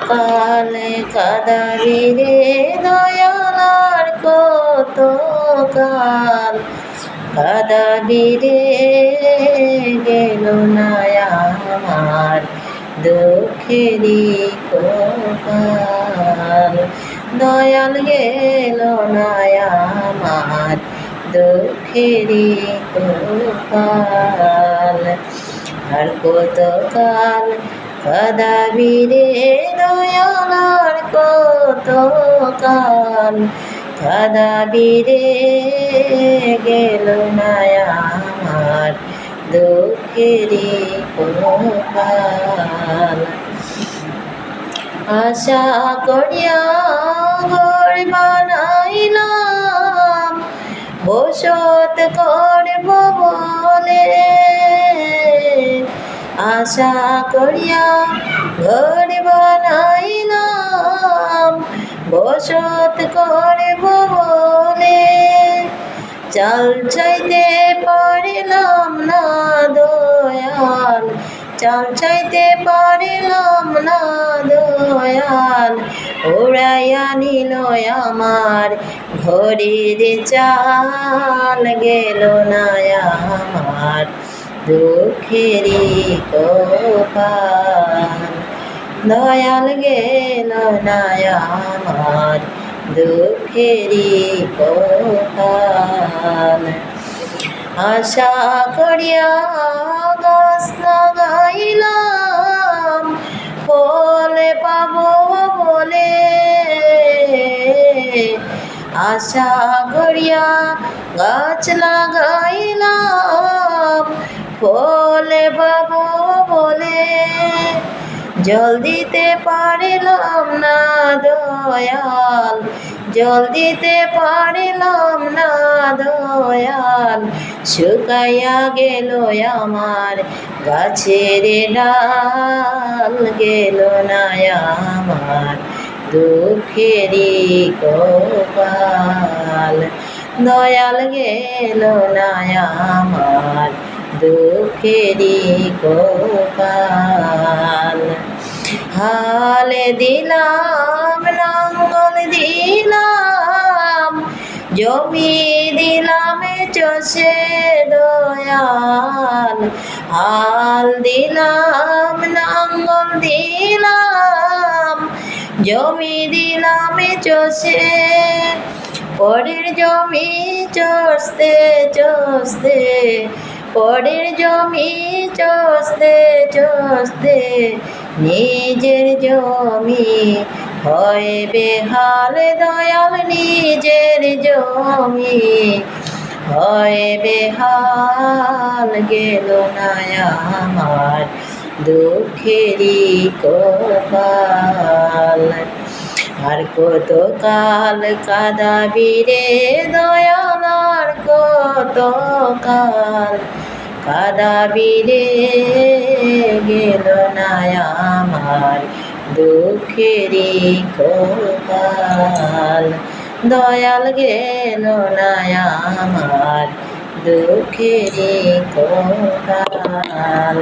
কালে কাদাবি রে দয়ালার কত কাল কাদাবি রে গেল না আমার দুঃখেরই কপাল দয়াল গেল না আমার দুঃখেরই কপাল আর কত কাল কাদাবি রে দয়ালার কত কাল কাদাবি রে গেল না আমার দুঃখেরই কপাল আশা করিয়া ঘর বানাইলাম বসত করব বলে আশা করিয়া ঘর বানাইলাম বসত করব বলে চাল চাইতে পারিলাম না দয়াল চাল চাইতে পারিলাম না দয়াল উড়াইয়া নিল আমার ঘরের চাল গেল না আমার দুঃখেরই কপাল দয়াল গেল না আমার দুঃখেরই কপাল আশা করিয়া গাছ লাগাইলাম ফল পাবো বলে আশা করিয়া গাছ লাগাইলাম ফল পাবো বলে জল দিতে পারিলাম না দয়াল জল দিতে পারিলাম না দয়াল শুকাইয়া গেল আমার গাছের ডাল গেল না আমার দুঃখেরই কপাল দয়াল গেল না আমার দুঃখেরই কপাল হালে দিলাম লাঙ্গল দিলাম জমি দিলাম চষে দয়াল হাল দিলাম লাঙ্গল দিলাম জমি দিলাম চষে পরের জমি চষতে চষতে পরের জমি চষতে চষতে নিজের জমি হয় বেহাল দয়াল নিজের জমি হয় বেহাল গেল না আমার দুঃখেরই কপাল আর কত কাল কাদাবি রে দয়ালার কত কাল কাদাবি রে গেল না আমার দুঃখেরই কপাল দয়াল গেল না আমার দুঃখেরই কপাল।